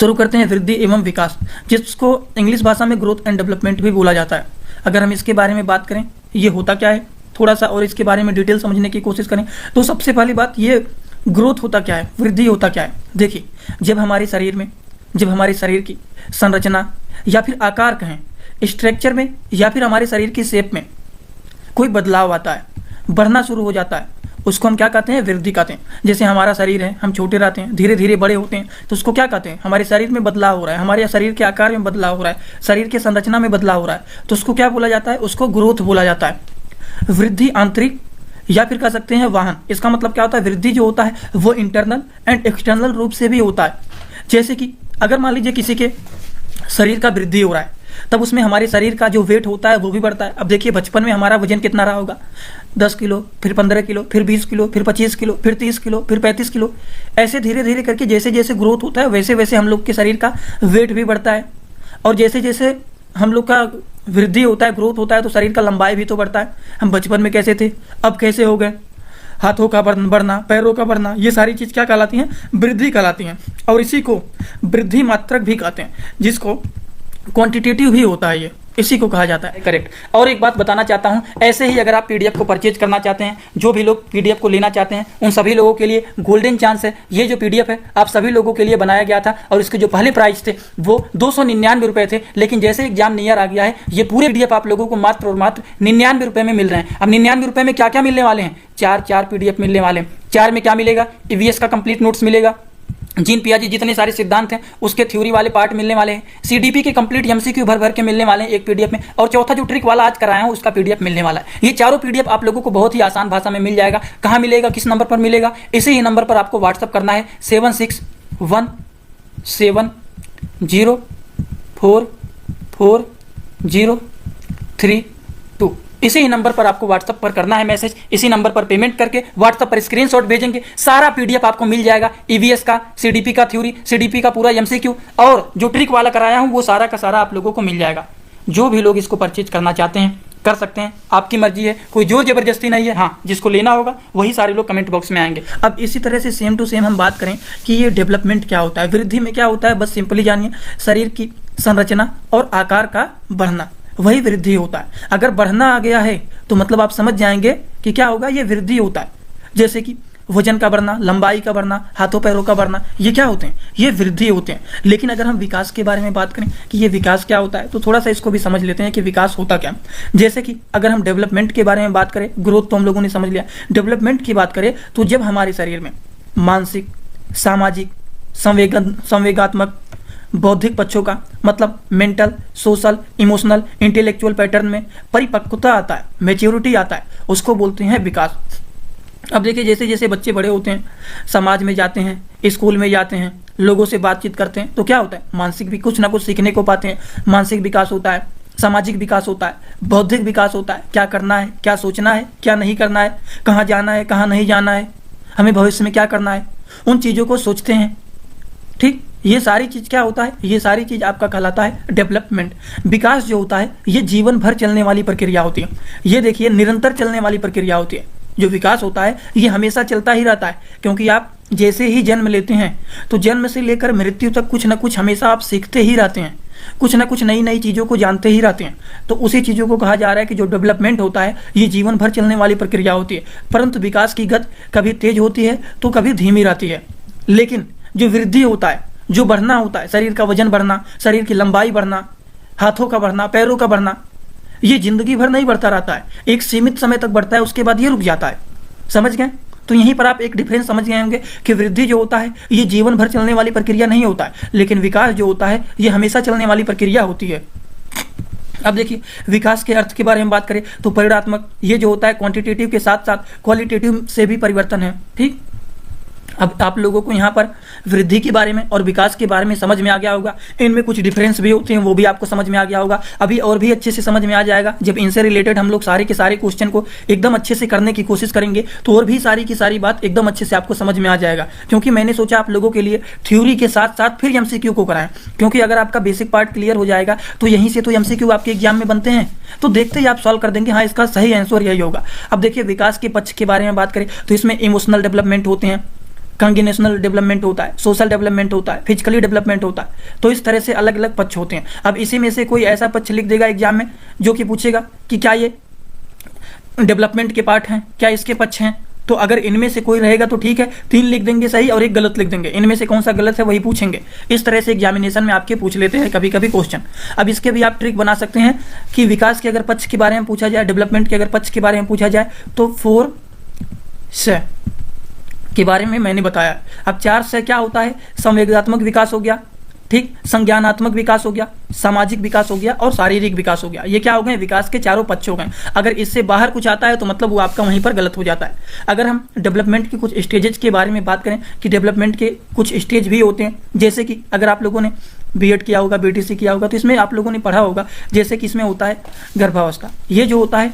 शुरू करते हैं वृद्धि एवं विकास, जिसको इंग्लिश भाषा में ग्रोथ एंड डेवलपमेंट भी बोला जाता है। अगर हम इसके बारे में बात करें ये होता क्या है थोड़ा सा और इसके बारे में डिटेल समझने की कोशिश करें तो सबसे पहली बात ये ग्रोथ होता क्या है, वृद्धि होता क्या है। देखिए जब हमारे शरीर की संरचना या फिर आकार कहें, स्ट्रक्चर में या फिर हमारे शरीर की शेप में कोई बदलाव आता है, बढ़ना शुरू हो जाता है, उसको हम क्या कहते हैं, वृद्धि कहते हैं। जैसे हमारा शरीर है, हम छोटे रहते हैं, धीरे धीरे बड़े होते हैं, तो उसको क्या कहते हैं, हमारे शरीर में बदलाव हो रहा है, हमारे शरीर के आकार में बदलाव हो रहा है, शरीर के संरचना में बदलाव हो रहा है, तो उसको क्या बोला जाता है, उसको ग्रोथ बोला जाता है। वृद्धि आंतरिक या फिर कह सकते हैं वाहन, इसका मतलब क्या होता है, वृद्धि जो होता है वो इंटरनल एंड एक्सटर्नल रूप से भी होता है। जैसे कि अगर मान लीजिए किसी के शरीर का वृद्धि हो रहा है तब उसमें हमारे शरीर का जो वेट होता है वो भी बढ़ता है। अब देखिए बचपन में हमारा वजन कितना रहा होगा, 10 किलो, फिर 15 किलो, फिर 20 किलो, फिर 25 किलो, फिर 30 किलो, फिर 35 किलो, ऐसे धीरे धीरे करके जैसे जैसे ग्रोथ होता है वैसे वैसे हम लोग के शरीर का वेट भी बढ़ता है। और जैसे जैसे हम लोग का वृद्धि होता है, ग्रोथ होता है, तो शरीर का लंबाई भी तो बढ़ता है। हम बचपन में कैसे थे, अब कैसे हो गए, हाथों का बढ़ना, पैरों का बढ़ना, ये सारी चीज़ क्या कहलाती हैं, वृद्धि कहलाती हैं। और इसी को वृद्धि मात्रक भी कहते हैं, जिसको क्वांटिटेटिव भी होता है, ये इसी को कहा जाता है, करेक्ट। और एक बात बताना चाहता हूँ, ऐसे ही अगर आप पीडीएफ को परचेज करना चाहते हैं, जो भी लोग पीडीएफ को लेना चाहते हैं उन सभी लोगों के लिए गोल्डन चांस है। ये जो पीडीएफ है आप सभी लोगों के लिए बनाया गया था और इसके जो पहले प्राइस थे वो 299 रुपये थे, लेकिन जैसे एग्जाम नियर आ गया है ये पूरे पीडीएफ आप लोगों को मात्र और मात्र 99 रुपये में मिल रहे हैं। अब 99 रुपये में क्या क्या मिलने वाले हैं, चार पीडीएफ मिलने वाले हैं। 4 में क्या मिलेगा, ईवीएस का कंप्लीट नोट्स मिलेगा, जीन पियाजी जितने सारे सिद्धांत हैं उसके थ्योरी वाले पार्ट मिलने वाले हैं, सीडीपी के कंप्लीट एमसीक्यू भर भर के मिलने वाले हैं एक पीडीएफ में, और चौथा जो ट्रिक वाला आज कराया हूं उसका पीडीएफ मिलने वाला है। ये चारों पीडीएफ आप लोगों को बहुत ही आसान भाषा में मिल जाएगा। कहाँ मिलेगा, किस नंबर पर मिलेगा, इसी ही नंबर पर आपको व्हाट्सअप करना है 7617044032। इसी ही नंबर पर आपको व्हाट्सएप पर करना है मैसेज, इसी नंबर पर पेमेंट करके व्हाट्सएप पर स्क्रीनशॉट भेजेंगे, सारा पीडीएफ आपको मिल जाएगा। ईवीएस का, सीडीपी का थ्योरी, सीडीपी का पूरा एमसीक्यू और जो ट्रिक वाला कराया हूं वो सारा का सारा आप लोगों को मिल जाएगा। जो भी लोग इसको परचेज करना चाहते हैं कर सकते हैं, आपकी मर्जी है, कोई जोर जबरदस्ती नहीं है। हाँ, जिसको लेना होगा वही सारे लोग कमेंट बॉक्स में आएंगे। अब इसी तरह से सेम टू सेम हम बात करें कि ये डेवलपमेंट क्या होता है, वृद्धि में क्या होता है, बस सिंपली जानिए, शरीर की संरचना और आकार का बढ़ना, वही वृद्धि होता है। अगर बढ़ना आ गया है तो मतलब आप समझ जाएंगे कि क्या होगा, ये वृद्धि होता है। जैसे कि वजन का बढ़ना, लंबाई का बढ़ना, हाथों पैरों का बढ़ना, ये क्या होते हैं, ये वृद्धि होते हैं। लेकिन अगर हम विकास के बारे में बात करें कि ये विकास क्या होता है तो थोड़ा सा इसको भी समझ लेते हैं कि विकास होता क्या। जैसे कि अगर हम डेवलपमेंट के बारे में बात करें, ग्रोथ तो हम लोगों ने समझ लिया, डेवलपमेंट की बात करें तो जब हमारे शरीर में मानसिक, सामाजिक, संवेगात्मक, बौद्धिक पक्षों का मतलब mental, social, emotional, intellectual pattern में परिपक्वता आता है, मैच्योरिटी आता है, उसको बोलते हैं विकास। अब देखिए जैसे जैसे बच्चे बड़े होते हैं, समाज में जाते हैं, स्कूल में जाते हैं, लोगों से बातचीत करते हैं, तो क्या होता है, मानसिक भी कुछ ना कुछ सीखने को पाते हैं, मानसिक विकास होता है, सामाजिक विकास होता है, बौद्धिक विकास होता है, क्या करना है, क्या सोचना है, क्या नहीं करना है, कहाँ जाना है, कहाँ नहीं जाना है, हमें भविष्य में क्या करना है, उन चीज़ों को सोचते हैं। ठीक, ये सारी चीज़ क्या होता है, ये सारी चीज़ आपका कहलाता है डेवलपमेंट। विकास जो होता है ये जीवन भर चलने वाली प्रक्रिया होती है, ये देखिए निरंतर चलने वाली प्रक्रिया होती है। जो विकास होता है ये हमेशा चलता ही रहता है, क्योंकि आप जैसे ही जन्म लेते हैं तो जन्म से लेकर मृत्यु तक कुछ ना कुछ हमेशा आप सीखते ही रहते हैं, कुछ ना कुछ नई नई चीज़ों को जानते ही रहते हैं। तो उसी चीज़ों को कहा जा रहा है कि जो डेवलपमेंट होता है ये जीवन भर चलने वाली प्रक्रिया होती है, परंतु विकास की गति कभी तेज होती है तो कभी धीमी रहती है। लेकिन जो वृद्धि होता है, जो बढ़ना होता है, शरीर का वजन बढ़ना, शरीर की लंबाई बढ़ना, हाथों का बढ़ना, पैरों का बढ़ना, ये जिंदगी भर नहीं बढ़ता रहता है, एक सीमित समय तक बढ़ता है, उसके बाद ये रुक जाता है। समझ गए? तो यहीं पर आप एक डिफरेंस समझ गए होंगे कि वृद्धि जो होता है ये जीवन भर चलने वाली प्रक्रिया नहीं होता है, लेकिन विकास जो होता है ये हमेशा चलने वाली प्रक्रिया होती है। अब देखिए विकास के अर्थ के बारे में बात करें तो परिणात्मक, ये जो होता है क्वांटिटेटिव के साथ साथ क्वालिटेटिव से भी परिवर्तन है। ठीक, अब आप लोगों को यहाँ पर वृद्धि के बारे में और विकास के बारे में समझ में आ गया होगा, इनमें कुछ डिफरेंस भी होते हैं वो भी आपको समझ में आ गया होगा। अभी और भी अच्छे से समझ में आ जाएगा जब इनसे रिलेटेड हम लोग सारे के सारे क्वेश्चन को एकदम अच्छे से करने की कोशिश करेंगे, तो और भी सारी की सारी बात एकदम अच्छे से आपको समझ में आ जाएगा। क्योंकि मैंने सोचा आप लोगों के लिए थ्योरी के साथ साथ फिर एमसीक्यू को कराएं, क्योंकि अगर आपका बेसिक पार्ट क्लियर हो जाएगा तो यहीं से तो एमसीक्यू आपके एग्जाम में बनते हैं, तो देखते ही आप सॉल्व कर देंगे हाँ इसका सही आंसर यही होगा। अब देखिए विकास के पक्ष के बारे में बात करें तो इसमें इमोशनल डेवलपमेंट होते हैं, कॉग्निशनल डेवलपमेंट होता है, सोशल डेवलपमेंट होता है, फिजिकली डेवलपमेंट होता है। तो इस तरह से अलग अलग पक्ष होते हैं। अब इसी में से कोई ऐसा पक्ष लिख देगा एग्जाम में जो कि पूछेगा कि क्या ये डेवलपमेंट के पार्ट हैं, क्या इसके पक्ष हैं। तो अगर इनमें से कोई रहेगा तो ठीक है, 3 लिख देंगे सही और 1 गलत लिख देंगे, इनमें से कौन सा गलत है वही पूछेंगे। इस तरह से एग्जामिनेशन में आपके पूछ लेते हैं कभी कभी क्वेश्चन। अब इसके भी आप ट्रिक बना सकते हैं कि विकास के अगर पक्ष के बारे में पूछा जाए, डेवलपमेंट के अगर पक्ष के बारे में पूछा जाए तो 4 से के बारे में मैंने बताया। अब 4 से क्या होता है, संवेदनात्मक विकास हो गया, ठीक, संज्ञानात्मक विकास हो गया, सामाजिक विकास हो गया और शारीरिक विकास हो गया। ये क्या हो गए, विकास के चारों पक्ष हो गए। अगर इससे बाहर कुछ आता है तो मतलब वो आपका वहीं पर गलत हो जाता है। अगर हम डेवलपमेंट के कुछ स्टेजेस के बारे में बात करें कि डेवलपमेंट के कुछ स्टेज भी होते हैं, जैसे कि अगर आप लोगों ने बीएड किया होगा, बीटीसी किया होगा तो इसमें आप लोगों ने पढ़ा होगा, जैसे कि इसमें होता है गर्भावस्था। ये जो होता है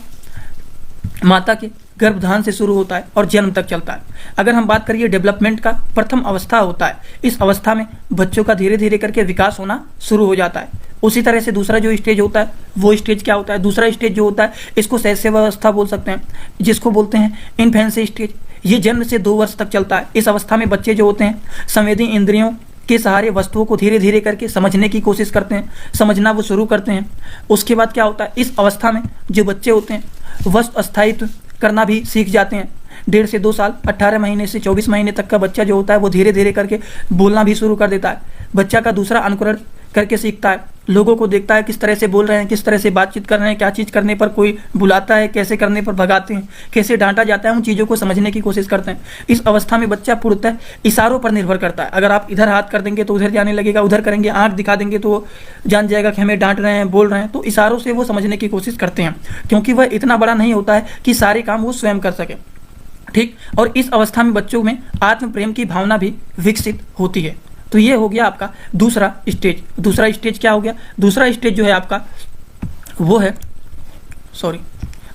माता के गर्भधान से शुरू होता है और जन्म तक चलता है। अगर हम बात करिए डेवलपमेंट का, प्रथम अवस्था होता है। इस अवस्था में बच्चों का धीरे धीरे करके विकास होना शुरू हो जाता है। उसी तरह से दूसरा जो स्टेज होता है वो स्टेज क्या होता है, दूसरा स्टेज जो होता है इसको शैशवावस्था बोल सकते हैं, जिसको बोलते हैं इन्फेंसी स्टेज। ये जन्म से 2 वर्ष तक चलता है। इस अवस्था में बच्चे जो होते हैं संवेदी इंद्रियों के सहारे वस्तुओं को धीरे धीरे करके समझने की कोशिश करते हैं, समझना वो शुरू करते हैं। उसके बाद क्या होता है, इस अवस्था में जो बच्चे होते हैं वस्तु स्थायित्व करना भी सीख जाते हैं। 1.5 से 2 साल, 18 महीने से 24 महीने तक का बच्चा जो होता है वो धीरे धीरे करके बोलना भी शुरू कर देता है। बच्चा का दूसरा अनुकरण करके सीखता है, लोगों को देखता है किस तरह से बोल रहे हैं, किस तरह से बातचीत कर रहे हैं, क्या चीज़ करने पर कोई बुलाता है, कैसे करने पर भगाते हैं, कैसे डांटा जाता है, उन चीज़ों को समझने की कोशिश करते हैं। इस अवस्था में बच्चा पूर्णतः इशारों पर निर्भर करता है। अगर आप इधर हाथ कर देंगे तो उधर जाने लगेगा, उधर करेंगे, आँख दिखा देंगे तो वो जान जाएगा कि हमें डांट रहे हैं, बोल रहे हैं। तो इशारों से वो समझने की कोशिश करते हैं, क्योंकि वह इतना बड़ा नहीं होता है कि सारे काम वो स्वयं कर सके, ठीक। और इस अवस्था में बच्चों में आत्म प्रेम की भावना भी विकसित होती है। तो ये हो गया आपका दूसरा स्टेज। दूसरा स्टेज क्या हो गया, दूसरा स्टेज जो है आपका वो है,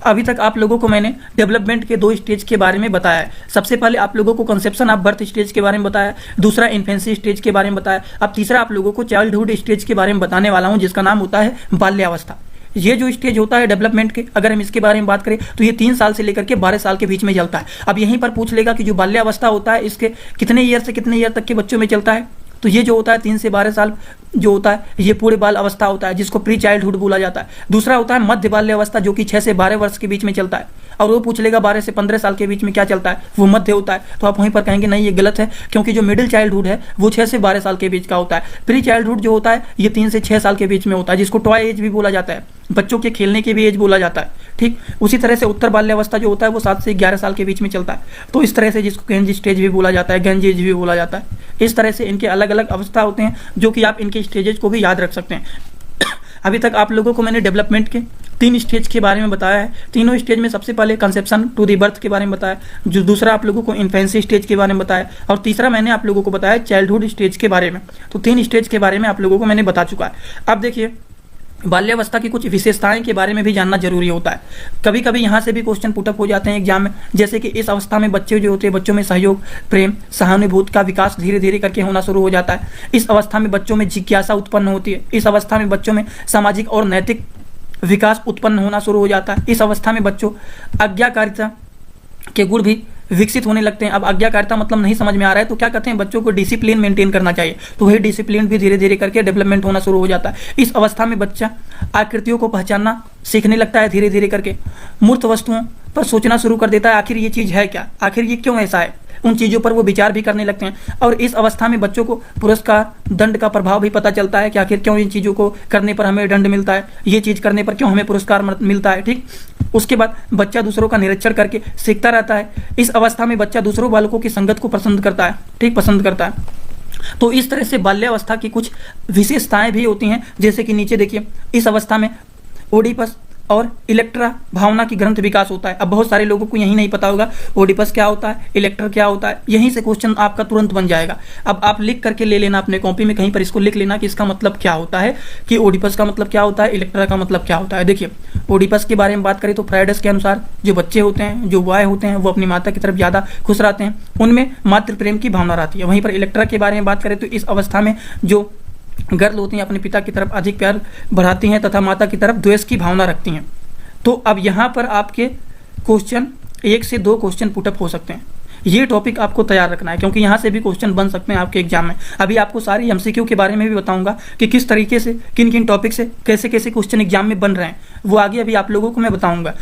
अभी तक आप लोगों को मैंने डेवलपमेंट के 2 स्टेज के बारे में बताया है। सबसे पहले आप लोगों को कंसेप्शन ऑफ बर्थ स्टेज के बारे में बताया, दूसरा इन्फेंसी स्टेज के बारे में बताया। अब तीसरा आप लोगों को चाइल्डहुड स्टेज के बारे में बताने वाला हूँ, जिसका नाम होता है बाल्यावस्था। ये जो स्टेज होता है डेवलपमेंट के, अगर हम इसके बारे में बात करें तो ये 3 साल से लेकर के 12 साल के बीच में चलता है। अब यहीं पर पूछ लेगा कि जो बाल्यावस्था होता है इसके कितने ईयर से कितने ईयर तक के बच्चों में चलता है। तो ये जो होता है 3 से 12 साल जो होता है ये पूरे बाल अवस्था होता है, जिसको प्री चाइल्डहुड बोला जाता है। दूसरा होता है मध्य बाल्य अवस्था, जो कि 6 से 12 वर्ष के बीच में चलता है। और वो पूछ लेगा 12 से 15 साल के बीच में क्या चलता है, वो मध्य होता है। तो आप वहीं पर कहेंगे नहीं ये गलत है, क्योंकि जो मिडिल चाइल्डहुड है वो 6 से 12 साल के बीच का होता है। प्री चाइल्डहुड जो होता है ये 3 से 6 साल के बीच में होता है, जिसको टॉय एज भी बोला जाता है, बच्चों के खेलने की भी एज बोला जाता है, ठीक। उसी तरह से उत्तर बाल्यावस्था जो होता है वो 7 से 11 साल के बीच में चलता है। तो इस तरह से जिसको गेंज स्टेज भी बोला जाता है, गेंज एज भी बोला जाता है। इस तरह से इनके अलग अलग अवस्था होते हैं, जो कि आप इनके स्टेजेस को भी याद रख सकते हैं। अभी तक आप लोगों को मैंने डेवलपमेंट के 3 स्टेज के बारे में बताया है। तीनों स्टेज में सबसे पहले कंसेप्शन टू दी बर्थ के बारे में बताया, जो दूसरा आप लोगों को इन्फेंसी स्टेज के बारे में बताया, और तीसरा मैंने आप लोगों को बताया चाइल्डहुड स्टेज के बारे में। तो 3 स्टेज के बारे में आप लोगों को मैंने बता चुका है। अब देखिए बाल्यावस्था की कुछ विशेषताएं के बारे में भी जानना जरूरी होता है। कभी कभी यहाँ से भी क्वेश्चन पुटअप हो जाते हैं एग्जाम में, जैसे कि इस अवस्था में बच्चे जो होते हैं बच्चों में सहयोग, प्रेम, सहानुभूति का विकास धीरे धीरे करके होना शुरू हो जाता है। इस अवस्था में बच्चों में जिज्ञासा उत्पन्न होती है। इस अवस्था में बच्चों में सामाजिक और नैतिक विकास उत्पन्न होना शुरू हो जाता है। इस अवस्था में बच्चों आज्ञाकारिता के गुण भी विकसित होने लगते हैं। अब आज्ञाकारिता मतलब नहीं समझ में आ रहा है तो क्या कहते हैं, बच्चों को डिसिप्लिन मेंटेन करना चाहिए, तो वही डिसिप्लिन भी धीरे धीरे करके डेवलपमेंट होना शुरू हो जाता है। इस अवस्था में बच्चा आकृतियों को पहचानना सीखने लगता है धीरे धीरे करके, मूर्त वस्तुओं पर सोचना शुरू कर देता है, आखिर ये चीज़ है क्या, आखिर ये क्यों ऐसा है, उन चीज़ों पर वो विचार भी करने लगते हैं। और इस अवस्था में बच्चों को पुरस्कार, दंड का प्रभाव भी पता चलता है कि आखिर क्यों इन चीज़ों को करने पर हमें दंड मिलता है, ये चीज़ करने पर क्यों हमें पुरस्कार मिलता है, ठीक। उसके बाद बच्चा दूसरों का निरीक्षण करके सीखता रहता है। इस अवस्था में बच्चा दूसरों बालकों की संगत को पसंद करता है, ठीक, पसंद करता है। तो इस तरह से बाल्यावस्था की कुछ विशेषताएं भी होती हैं, जैसे कि नीचे देखिए, इस अवस्था में ओडिपस और इलेक्ट्रा भावना की ग्रंथ विकास होता है। अब बहुत सारे लोगों को यही नहीं पता होगा ओडिपस क्या होता है, इलेक्ट्रा क्या होता है, यहीं से क्वेश्चन आपका तुरंत बन जाएगा। अब आप लिख करके ले लेना अपने कॉपी में, कहीं पर इसको लिख लेना कि इसका मतलब क्या होता है, कि ओडिपस का मतलब क्या होता है, इलेक्ट्रा का मतलब क्या होता है। देखिए ओडिपस के बारे में बात करें तो फ्राइडस के अनुसार जो बच्चे होते हैं, जो बॉय होते हैं, वो अपनी माता की तरफ ज़्यादा खुश रहते हैं, उनमें मातृ प्रेम की भावना रहती है। वहीं पर इलेक्ट्रा के बारे में बात करें तो इस अवस्था में जो गर्ल होती हैं अपने पिता की तरफ अधिक प्यार बढ़ाती हैं तथा माता की तरफ द्वेष की भावना रखती हैं। तो अब यहाँ पर आपके क्वेश्चन 1 से 2 क्वेश्चन पुटअप हो सकते हैं। ये टॉपिक आपको तैयार रखना है, क्योंकि यहाँ से भी क्वेश्चन बन सकते हैं आपके एग्जाम में। अभी आपको सारी एमसीक्यू के बारे में भी बताऊंगा कि किस तरीके से किन किन टॉपिक से कैसे कैसे क्वेश्चन एग्जाम में बन रहे हैं, वो आगे अभी आप लोगों को मैं बताऊंगा।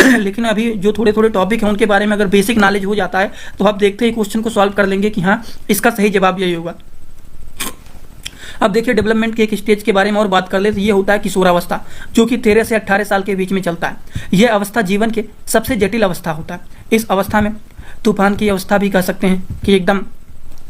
लेकिन अभी जो थोड़े थोड़े टॉपिक हैं उनके बारे में अगर बेसिक नॉलेज हो जाता है तो आप देखते ही क्वेश्चन को सॉल्व कर लेंगे कि हाँ इसका सही जवाब यही होगा। अब देखिए डेवलपमेंट के एक स्टेज के बारे में और बात कर ले तो ये होता है किशोरावस्था, जो कि 13 से 18 साल के बीच में चलता है। यह अवस्था जीवन के सबसे जटिल अवस्था होता है। इस अवस्था में तूफान की अवस्था भी कह सकते हैं कि एकदम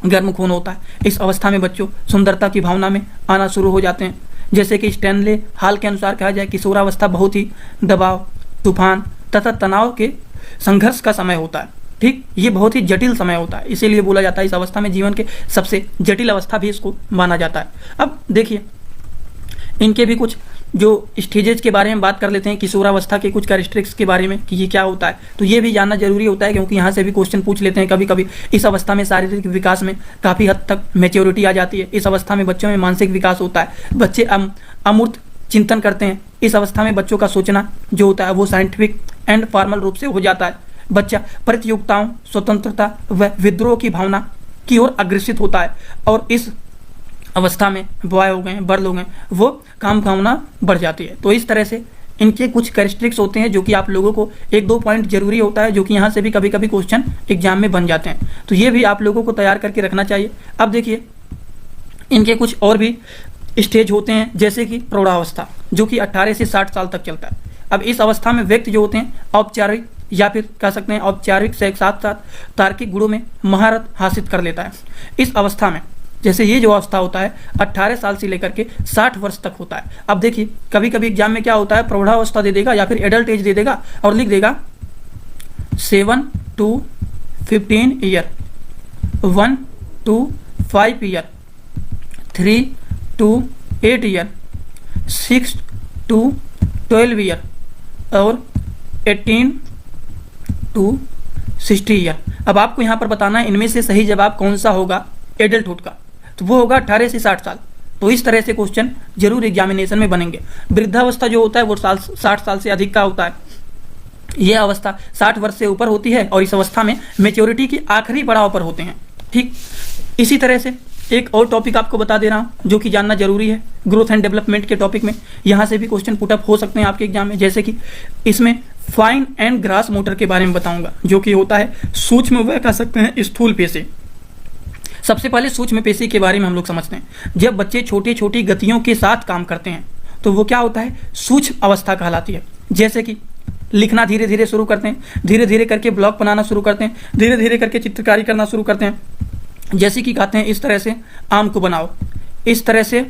गर्म खून होता है। इस अवस्था में बच्चों सुंदरता की भावना में आना शुरू हो जाते हैं। जैसे कि स्टैनले हाल के अनुसार कहा जाए किशोरावस्था बहुत ही दबाव, तूफान तथा तनाव के संघर्ष का समय होता है। ठीक, ये बहुत ही जटिल समय होता है, इसीलिए बोला जाता है इस अवस्था में जीवन के सबसे जटिल अवस्था भी इसको माना जाता है। अब देखिए इनके भी कुछ जो स्टेजेस के बारे में बात कर लेते हैं, किशोरावस्था के कुछ कैरेक्टरिस्टिक्स के बारे में कि ये क्या होता है, तो ये भी जानना जरूरी होता है, क्योंकि यहाँ से भी क्वेश्चन पूछ लेते हैं कभी कभी। इस अवस्था में शारीरिक विकास में काफ़ी हद तक मैच्योरिटी आ जाती है। इस अवस्था में बच्चों में मानसिक विकास होता है, बच्चे अमूर्त चिंतन करते हैं। इस अवस्था में बच्चों का सोचना जो होता है वो साइंटिफिक एंड फॉर्मल रूप से हो जाता है। बच्चा प्रतियोगिताओं, स्वतंत्रता व विद्रोह की भावना की ओर अग्रसित होता है। और इस अवस्था में बॉय हो गए, गर्ल हो गए, वो काम भावना बढ़ जाती है। तो इस तरह से इनके कुछ कैरेक्टरिस्टिक्स होते हैं जो कि आप लोगों को 1-2 पॉइंट जरूरी होता है, जो कि यहाँ से भी कभी कभी क्वेश्चन एग्जाम में बन जाते हैं। तो ये भी आप लोगों को तैयार करके रखना चाहिए। अब देखिए इनके कुछ और भी स्टेज होते हैं, जैसे कि प्रौढ़ावस्था, जो कि 18 से 60 साल तक चलता है। अब इस अवस्था में व्यक्ति जो होते हैं औपचारिक या फिर कह सकते हैं औपचारिक से साथ साथ तार्किक गुणों में महारत हासिल कर लेता है। इस अवस्था में जैसे ये जो अवस्था होता है 18 साल से लेकर के 60 वर्ष तक होता है। अब देखिए कभी कभी एग्जाम में क्या होता है, प्रौढ़ावस्था दे देगा या फिर एडल्ट एज दे देगा और लिख देगा 7 to 15 year, 1 to 5 year, 3 to 8 year, 6 to 12 year और 18 to 60 ईयर। अब आपको यहाँ पर बताना है इनमें से सही जवाब कौन सा होगा एडल्टहुड का, तो वो होगा 18 से 60 साल। तो इस तरह से क्वेश्चन जरूर एग्जामिनेशन में बनेंगे। वृद्धावस्था जो होता है वो 60 साल से अधिक का होता है। यह अवस्था 60 वर्ष से ऊपर होती है और इस अवस्था में मेच्योरिटी की आखिरी पड़ाव पर होते हैं। ठीक, इसी तरह से एक और टॉपिक आपको बता दे रहा हूँ जो कि जानना जरूरी है, ग्रोथ एंड डेवलपमेंट के टॉपिक में। यहाँ से भी क्वेश्चन पुटअप हो सकते हैं आपके एग्जाम में, जैसे कि इसमें फाइन एंड ग्रास मोटर के बारे में बताऊंगा, जो कि होता है सूक्ष्म व कह सकते हैं स्थूल पेशी। सबसे पहले सूक्ष्म पेशी के बारे में हम लोग समझते हैं। जब बच्चे छोटी छोटी गतियों के साथ काम करते हैं तो वो क्या होता है, सूक्ष्म अवस्था कहलाती है। जैसे कि लिखना धीरे धीरे शुरू करते हैं, धीरे धीरे करके ब्लॉक बनाना शुरू करते हैं, धीरे धीरे करके चित्रकारी करना शुरू करते हैं। जैसे कि कहते हैं इस तरह से आम को बनाओ, इस तरह से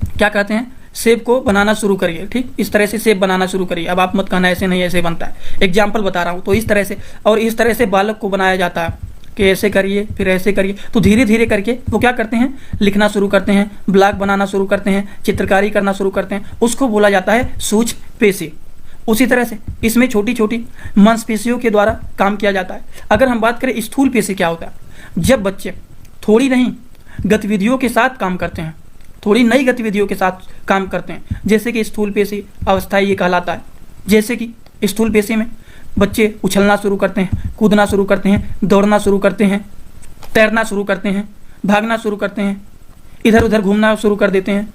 क्या कहते हैं सेब को बनाना शुरू करिए। ठीक, इस तरह से सेब बनाना शुरू करिए। अब आप मत कहना ऐसे नहीं ऐसे बनता है, एग्जाम्पल बता रहा हूँ। तो इस तरह से और इस तरह से बालक को बनाया जाता है कि ऐसे करिए फिर ऐसे करिए। तो धीरे धीरे करके वो क्या करते हैं, लिखना शुरू करते हैं, ब्लॉक बनाना शुरू करते हैं, चित्रकारी करना शुरू करते हैं। उसको बोला जाता है सूक्ष्म पेशी। उसी तरह से इसमें छोटी छोटी मांसपेशियों के द्वारा काम किया जाता है। अगर हम बात करें स्थूल पेशी क्या होता है, जब बच्चे थोड़ी नहीं गतिविधियों के साथ काम करते हैं, थोड़ी नई गतिविधियों के साथ काम करते हैं, जैसे कि स्थूल पेशी अवस्था ये कहलाता है। जैसे कि स्थूल पेशी में बच्चे उछलना शुरू करते हैं, कूदना शुरू करते हैं, दौड़ना शुरू करते हैं, तैरना शुरू करते हैं, भागना शुरू करते हैं, इधर उधर घूमना शुरू कर देते हैं।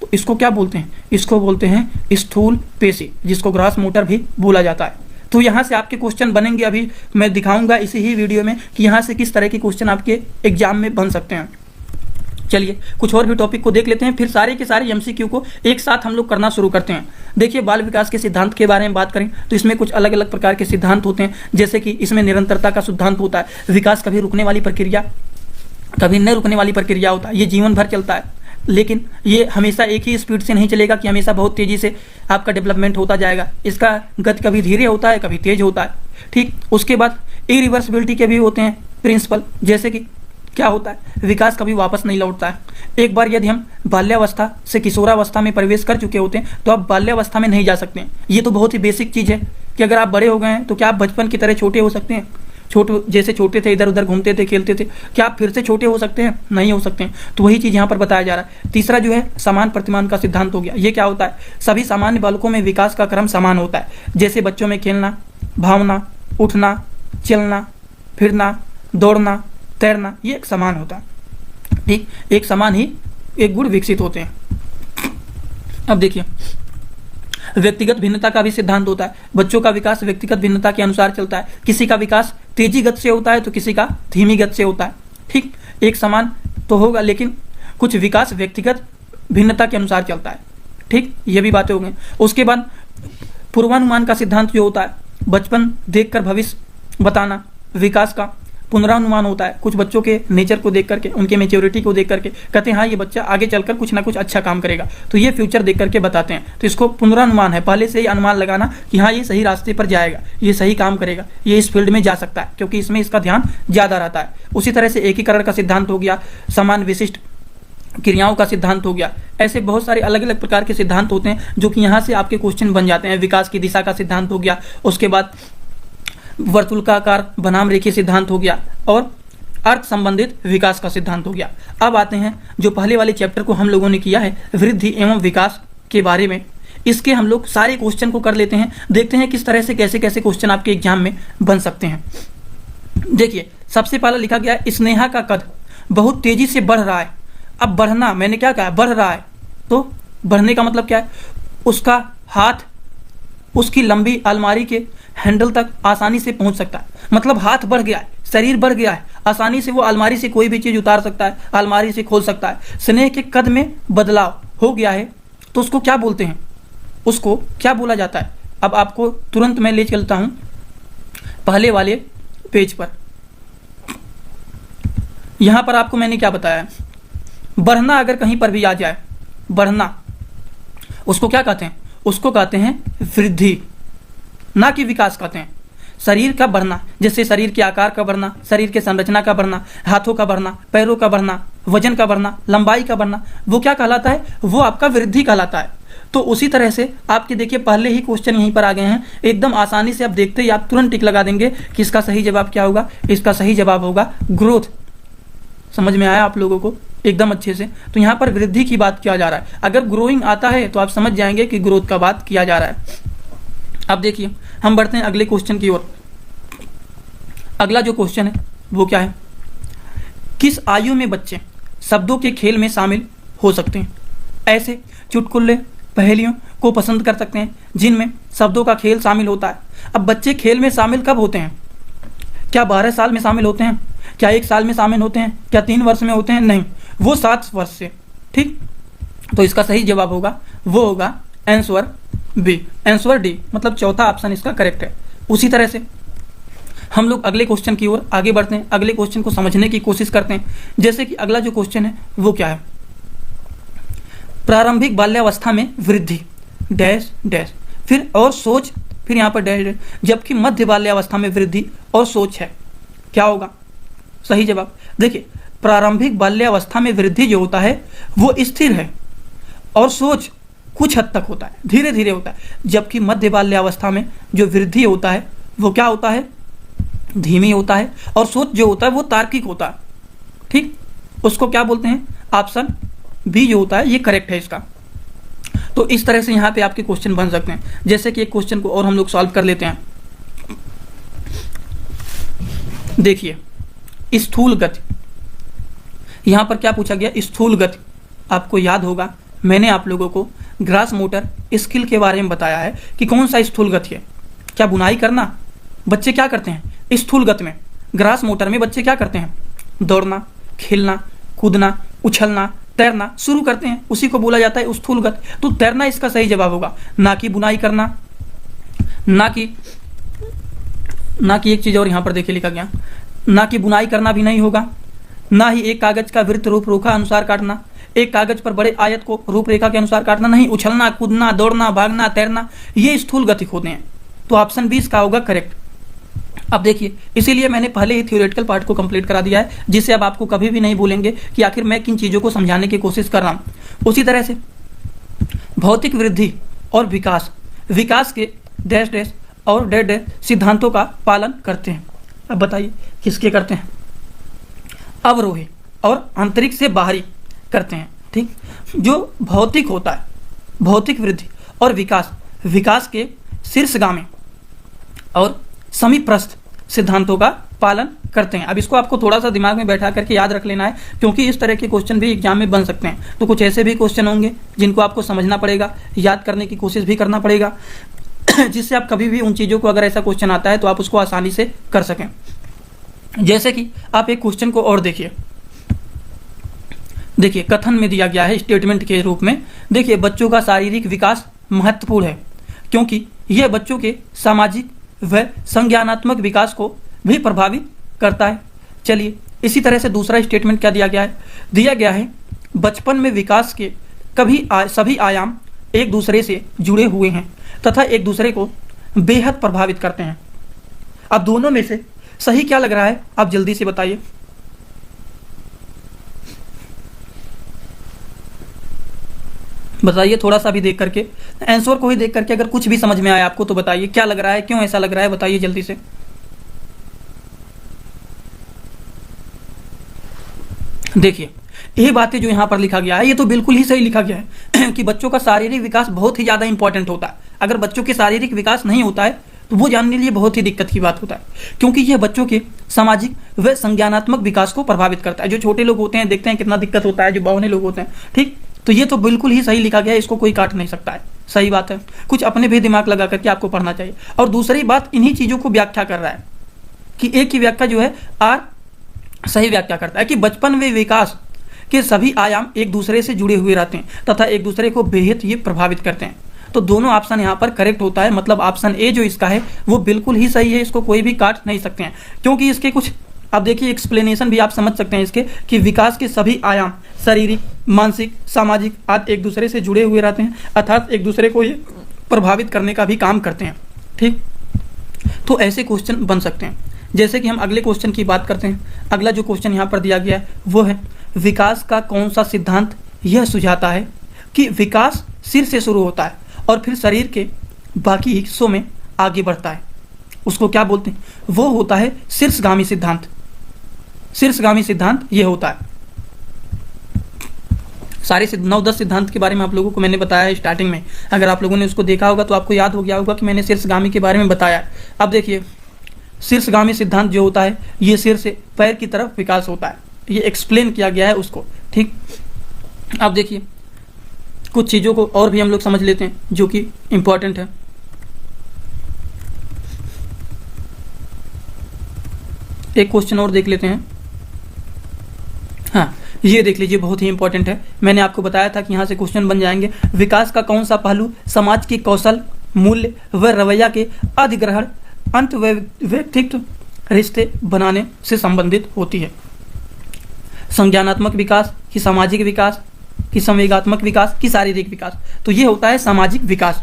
तो इसको क्या बोलते हैं, इसको बोलते हैं स्थूल पेशी, जिसको ग्रास मोटर भी बोला जाता है। तो यहाँ से आपके क्वेश्चन बनेंगे। अभी मैं दिखाऊंगा इसी ही वीडियो में कि यहाँ से किस तरह के क्वेश्चन आपके एग्जाम में बन सकते हैं। चलिए कुछ और भी टॉपिक को देख लेते हैं, फिर सारे के सारे एमसीक्यू को एक साथ हम लोग करना शुरू करते हैं। देखिए बाल विकास के सिद्धांत के बारे में बात करें तो इसमें कुछ अलग अलग प्रकार के सिद्धांत होते हैं। जैसे कि इसमें निरंतरता का सिद्धांत होता है। विकास कभी रुकने वाली प्रक्रिया, कभी न रुकने वाली प्रक्रिया होता है। ये जीवन भर चलता है, लेकिन ये हमेशा एक ही स्पीड से नहीं चलेगा कि हमेशा बहुत तेज़ी से आपका डेवलपमेंट होता जाएगा। इसका गति कभी धीरे होता है, कभी तेज होता है। ठीक, उसके बाद इरिवर्सिबिलिटी के भी होते हैं प्रिंसिपल। जैसे कि क्या होता है, विकास कभी वापस नहीं लौटता है। एक बार यदि हम बाल्यावस्था से किशोरावस्था में प्रवेश कर चुके होते हैं तो आप बाल्यावस्था में नहीं जा सकते हैं। ये तो बहुत ही बेसिक चीज़ है कि अगर आप बड़े हो गए हैं तो क्या आप बचपन की तरह छोटे हो सकते हैं। जैसे छोटे थे, इधर उधर घूमते थे, खेलते थे, क्या आप फिर से छोटे हो सकते हैं? नहीं हो सकते हैं। तो वही चीज़ यहाँ पर बताया जा रहा है। तीसरा जो है समान प्रतिमान का सिद्धांत हो गया। ये क्या होता है, सभी सामान्य बालकों में विकास का क्रम समान होता है। जैसे बच्चों में खेलना, भावना, उठना, चलना, फिरना, दौड़ना, तैरना, ये एक समान होता है। ठीक, एक समान ही एक गुण विकसित होते हैं। अब देखिए, व्यक्तिगत भिन्नता का भी सिद्धांत होता है। बच्चों का विकास व्यक्तिगत भिन्नता के अनुसार चलता है। किसी का विकास तेजी गति से होता है तो किसी का धीमी गति से होता है। ठीक, एक समान तो होगा, लेकिन कुछ विकास व्यक्तिगत भिन्नता के अनुसार चलता है। ठीक, ये भी बातें हो गई। उसके बाद पूर्वानुमान का सिद्धांत जो होता है, बचपन देखकर भविष्य बताना, विकास का पुनरानुमान होता है। कुछ बच्चों के नेचर को देख करके, उनके मेच्योरिटी को देख करके कहते हैं हाँ ये बच्चा आगे चलकर कुछ ना कुछ अच्छा काम करेगा, तो ये फ्यूचर देख करके बताते हैं। तो इसको पुनरानुमान है, पहले से ही अनुमान लगाना कि हाँ ये सही रास्ते पर जाएगा, ये सही काम करेगा, ये इस फील्ड में जा सकता है, क्योंकि इसमें इसका ध्यान ज़्यादा रहता है। उसी तरह से एकीकरण का सिद्धांत हो गया, समान विशिष्ट क्रियाओं का सिद्धांत हो गया। ऐसे बहुत सारे अलग अलग प्रकार के सिद्धांत होते हैं जो कि यहाँ से आपके क्वेश्चन बन जाते हैं। विकास की दिशा का सिद्धांत हो गया, उसके बाद वर्तुलाकार बनाम रेखीय सिद्धांत हो गया, और अर्थ संबंधित विकास का सिद्धांत हो गया। अब आते हैं जो पहले वाले चैप्टर को हम लोगों ने किया है, वृद्धि एवं विकास के बारे में। इसके हम लोग सारे क्वेश्चन को कर लेते हैं, देखते हैं किस तरह से कैसे कैसे क्वेश्चन आपके एग्जाम में बन सकते हैं। देखिए, सबसे पहला लिखा गया है, स्नेहा का कद बहुत तेजी से बढ़ रहा है। अब बढ़ना, मैंने क्या कहा, बढ़ रहा है, तो बढ़ने का मतलब क्या है, उसका हाथ उसकी लंबी अलमारी के हैंडल तक आसानी से पहुंच सकता है। मतलब हाथ बढ़ गया है, शरीर बढ़ गया है, आसानी से वो अलमारी से कोई भी चीज़ उतार सकता है, अलमारी से खोल सकता है। स्नेह के कद में बदलाव हो गया है, तो उसको क्या बोलते हैं, उसको क्या बोला जाता है। अब आपको तुरंत मैं ले चलता हूं पहले वाले पेज पर। यहां पर आपको मैंने क्या बताया, बढ़ना अगर कहीं पर भी आ जाए, बढ़ना उसको क्या कहते हैं, उसको कहते हैं वृद्धि, ना कि विकास कहते हैं। शरीर का बढ़ना, जैसे शरीर के आकार का बढ़ना, शरीर के संरचना का बढ़ना, हाथों का बढ़ना, पैरों का बढ़ना, वजन का बढ़ना, लंबाई का बढ़ना, वो क्या कहलाता है, वो आपका वृद्धि कहलाता है। तो उसी तरह से आपके देखिए पहले ही क्वेश्चन यहीं पर आ गए हैं, एकदम आसानी से आप देखते ही आप तुरंत टिक लगा देंगे कि इसका सही जवाब क्या होगा। इसका सही जवाब होगा ग्रोथ। समझ में आया आप लोगों को एकदम अच्छे से। तो यहाँ पर वृद्धि की बात किया जा रहा है। अगर ग्रोइंग आता है तो आप समझ जाएंगे कि ग्रोथ का बात किया जा रहा है। अब देखिए, हम बढ़ते हैं अगले क्वेश्चन की ओर। अगला जो क्वेश्चन है वो क्या है, किस आयु में बच्चे शब्दों के खेल में शामिल हो सकते हैं। ऐसे चुटकुले पहेलियों को पसंद कर सकते हैं जिनमें शब्दों का खेल शामिल होता है। अब बच्चे खेल में शामिल कब होते हैं, क्या 12 साल में शामिल होते हैं, क्या 1 साल में शामिल होते हैं, क्या 3 वर्ष में होते हैं, नहीं, वो 7 वर्ष से। ठीक, तो इसका सही जवाब होगा, वो होगा आंसर बी, आंसर डी, मतलब चौथा ऑप्शन इसका करेक्ट है। उसी तरह से हम लोग अगले क्वेश्चन की ओर आगे बढ़ते हैं, अगले क्वेश्चन को समझने की कोशिश करते हैं। जैसे कि अगला जो क्वेश्चन है वो क्या है, प्रारंभिक बाल्यावस्था में वृद्धि डैश डैश, फिर और सोच, फिर यहाँ पर डैश डैश, जबकि मध्य बाल्यावस्था में वृद्धि और सोच है। क्या होगा सही जवाब, देखिए प्रारंभिक बाल्यावस्था में वृद्धि जो होता है वो स्थिर है और सोच कुछ हद तक होता है, धीरे धीरे होता है, जबकि मध्य बाल्यावस्था में जो वृद्धि होता है वो क्या होता है, धीमी होता है, और सोच जो होता है वो तार्किक होता है। ठीक, उसको क्या बोलते हैं, ऑप्शन बी जो होता है ये करेक्ट है इसका। तो इस तरह से यहाँ पे आपके क्वेश्चन बन सकते हैं। जैसे कि एक क्वेश्चन को और हम लोग सॉल्व कर लेते हैं। देखिए, स्थूल गति, यहाँ पर क्या पूछा गया, स्थूल गति। आपको याद होगा मैंने आप लोगों को ग्रास मोटर स्किल के बारे में बताया है कि कौन सा स्थूल गति है। क्या बुनाई करना, बच्चे क्या करते हैं स्थूल गति में, ग्रास मोटर में बच्चे क्या करते हैं, दौड़ना, खेलना, कूदना, उछलना, तैरना शुरू करते हैं, उसी को बोला जाता है स्थूल गति। तो तैरना इसका सही जवाब होगा, ना कि बुनाई करना, ना कि एक चीज और यहाँ पर देखिए लिखा गया, ना कि बुनाई करना भी नहीं होगा, ना ही एक कागज का वृत्त रूपरेखा अनुसार काटना, एक कागज पर बड़े आयत को रूपरेखा के अनुसार काटना नहीं, उछलना, कूदना, दौड़ना, भागना, तैरना, ये स्थूल गति होते हैं। तो ऑप्शन 20 का होगा करेक्ट। अब देखिए, इसीलिए मैंने पहले ही थ्योरेटिकल पार्ट को कंप्लीट करा दिया है, जिससे अब आपको कभी भी नहीं भूलेंगे कि आखिर मैं किन चीज़ों को समझाने की कोशिश कर रहा हूँ। उसी तरह से भौतिक वृद्धि और विकास, विकास के डैश डैश और डैश डैश सिद्धांतों का पालन करते हैं। अब बताइए किसके करते हैं, अवरोही और आंतरिक से बाहरी करते हैं। ठीक, जो भौतिक होता है, भौतिक वृद्धि और विकास, विकास के शीर्षगामी और समीपस्थ सिद्धांतों का पालन करते हैं। अब इसको आपको थोड़ा सा दिमाग में बैठा करके याद रख लेना है, क्योंकि इस तरह के क्वेश्चन भी एग्जाम में बन सकते हैं। तो कुछ ऐसे भी क्वेश्चन होंगे जिनको आपको समझना पड़ेगा, याद करने की कोशिश भी करना पड़ेगा, जिससे आप कभी भी उन चीज़ों को, अगर ऐसा क्वेश्चन आता है तो आप उसको आसानी से कर सकें। जैसे कि आप एक क्वेश्चन को और देखिए, कथन में दिया गया है स्टेटमेंट के रूप में। देखिए, बच्चों का शारीरिक विकास महत्वपूर्ण है क्योंकि यह बच्चों के सामाजिक व संज्ञानात्मक विकास को भी प्रभावित करता है। चलिए, इसी तरह से दूसरा स्टेटमेंट क्या दिया गया है बचपन में विकास के सभी आयाम एक दूसरे से जुड़े हुए हैं तथा एक दूसरे को बेहद प्रभावित करते हैं। अब दोनों में से सही क्या लग रहा है, आप जल्दी से बताइए। थोड़ा सा भी देख करके, आंसर को ही देख करके अगर कुछ भी समझ में आया आपको तो बताइए, क्या लग रहा है, क्यों ऐसा लग रहा है, बताइए जल्दी से। देखिए, ये बातें जो यहाँ पर लिखा गया है ये तो बिल्कुल ही सही लिखा गया है कि बच्चों का शारीरिक विकास बहुत ही ज़्यादा इंपॉर्टेंट होता है। अगर बच्चों के शारीरिक विकास नहीं होता है तो वो जानने के लिए बहुत ही दिक्कत की बात होता है, क्योंकि यह बच्चों के सामाजिक व संज्ञानात्मक विकास को प्रभावित करता है। जो छोटे लोग होते हैं देखते हैं कितना दिक्कत होता है, जो बौने लोग होते हैं, ठीक। तो ये तो बिल्कुल ही सही लिखा गया है, इसको कोई काट नहीं सकता है, सही बात है। कुछ अपने भी दिमाग लगा करके आपको पढ़ना चाहिए। और दूसरी बात, इन्हीं चीज़ों को व्याख्या कर रहा है कि एक की व्याख्या जो है आर सही व्याख्या करता है कि बचपन में विकास के सभी आयाम एक दूसरे से जुड़े हुए रहते हैं तथा एक दूसरे को बेहद ये प्रभावित करते हैं। तो दोनों ऑप्शन यहाँ पर करेक्ट होता है, मतलब ऑप्शन ए जो इसका है वो बिल्कुल ही सही है, इसको कोई भी काट नहीं सकते हैं। क्योंकि इसके कुछ, आप देखिए, एक्सप्लेनेशन भी आप समझ सकते हैं इसके कि विकास के सभी आयाम शारीरिक, मानसिक, सामाजिक आदि एक दूसरे से जुड़े हुए रहते हैं, अर्थात एक दूसरे को ये प्रभावित करने का भी काम करते हैं, ठीक। तो ऐसे क्वेश्चन बन सकते हैं। जैसे कि हम अगले क्वेश्चन की बात करते हैं। अगला जो क्वेश्चन यहाँ पर दिया गया है वो है, विकास का कौन सा सिद्धांत यह सुझाता है कि विकास सिर से शुरू होता है और फिर शरीर के बाकी हिस्सों में आगे बढ़ता है। उसको क्या बोलते हैं, वो होता है शीर्षगामी सिद्धांत। शीर्षगामी सिद्धांत ये होता है। सारे 9-10 सिद्धांत के बारे में आप लोगों को मैंने बताया है स्टार्टिंग में। अगर आप लोगों ने उसको देखा होगा तो आपको याद हो गया होगा कि मैंने शीर्षगामी के बारे में बताया। अब देखिए, शीर्षगामी सिद्धांत जो होता है ये सिर से पैर की तरफ विकास होता है, ये एक्सप्लेन किया गया है उसको, ठीक। अब देखिए, कुछ चीज़ों को और भी हम लोग समझ लेते हैं जो कि इम्पोर्टेंट है। एक क्वेश्चन और देख लेते हैं। हाँ, ये देख लीजिए, बहुत ही इंपॉर्टेंट है। मैंने आपको बताया था कि यहाँ से क्वेश्चन बन जाएंगे। विकास का कौन सा पहलू समाज के कौशल, मूल्य व रवैया के अधिग्रहण, अंत व्यक्तित्व रिश्ते बनाने से संबंधित होती है। संज्ञानात्मक विकास कि सामाजिक विकास कि संवेगात्मक विकास कि शारीरिक विकास। तो ये होता है सामाजिक विकास।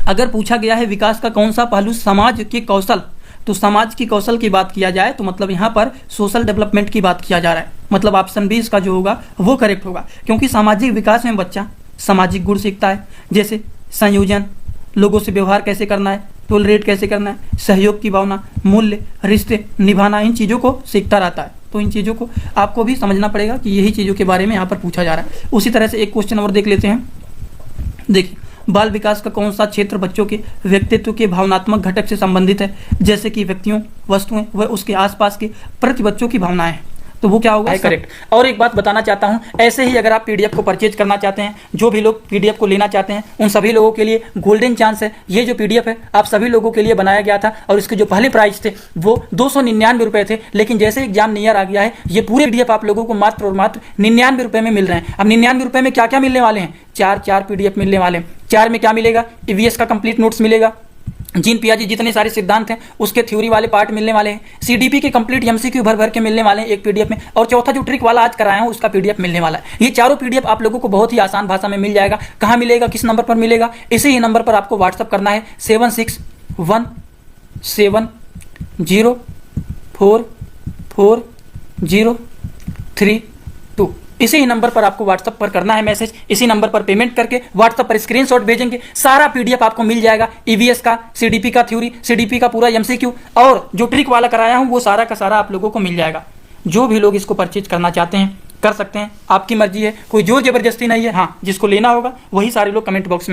अगर पूछा गया है विकास का कौन सा पहलू समाज के कौशल, तो समाज की कौशल की बात किया जाए तो मतलब यहाँ पर सोशल डेवलपमेंट की बात किया जा रहा है। मतलब ऑप्शन बी इसका जो होगा वो करेक्ट होगा, क्योंकि सामाजिक विकास में बच्चा सामाजिक गुण सीखता है, जैसे संयोजन, लोगों से व्यवहार कैसे करना है, टोलरेट कैसे करना है, सहयोग की भावना, मूल्य, रिश्ते निभाना, इन चीज़ों को सीखता रहता है। तो इन चीज़ों को आपको भी समझना पड़ेगा कि यही चीज़ों के बारे में यहाँ पर पूछा जा रहा है। उसी तरह से एक क्वेश्चन और देख लेते हैं। देखिए, बाल विकास का कौन सा क्षेत्र बच्चों के व्यक्तित्व के भावनात्मक घटक से संबंधित है, जैसे कि व्यक्तियों, वस्तुएं व उसके आसपास के प्रति बच्चों की भावनाएं हैं। तो वो क्या होगा, करेक्ट। और एक बात बताना चाहता हूं, ऐसे ही अगर आप पीडीएफ को परचेज करना चाहते हैं, जो भी लोग पीडीएफ को लेना चाहते हैं उन सभी लोगों के लिए गोल्डन चांस है। ये जो पीडीएफ है आप सभी लोगों के लिए बनाया गया था और इसके जो पहले प्राइस थे वो 299 रुपए थे, लेकिन जैसे एग्जाम नियर आ गया है ये पूरे पीडीएफ आप लोगों को मात्र और मात्र 99 रुपए में मिल रहे हैं। अब 99 रुपए में क्या क्या मिलने वाले हैं, चार पीडीएफ मिलने वाले हैं। 4 में क्या मिलेगा, ईवीएस का कंप्लीट नोट्स मिलेगा, जीन पियाजी जितने सारे सिद्धांत हैं उसके थ्योरी वाले पार्ट मिलने वाले हैं, सीडीपी के कंप्लीट एमसीक्यू भर भर के मिलने वाले हैं एक पीडीएफ में, और चौथा जो ट्रिक वाला आज कराया हूं उसका पीडीएफ मिलने वाला है। ये चारों पीडीएफ आप लोगों को बहुत ही आसान भाषा में मिल जाएगा। कहाँ मिलेगा, किस नंबर पर मिलेगा, इसी ही नंबर पर आपको व्हाट्सअप करना है 7617044032। इसी ही नंबर पर आपको व्हाट्सएप पर करना है मैसेज, इसी नंबर पर पेमेंट करके व्हाट्सएप पर स्क्रीनशॉट भेजेंगे। सारा पीडीएफ आपको मिल जाएगा, ईवीएस का, सीडीपी का थ्योरी, सीडीपी का पूरा एमसीक्यू, और जो ट्रिक वाला कराया हूं वो सारा का सारा आप लोगों को मिल जाएगा। जो भी लोग इसको परचेज करना चाहते हैं कर सकते हैं, आपकी मर्जी है, कोई जोर जबरदस्ती नहीं है। हाँ, जिसको लेना होगा वही सारे लोग कमेंट बॉक्स में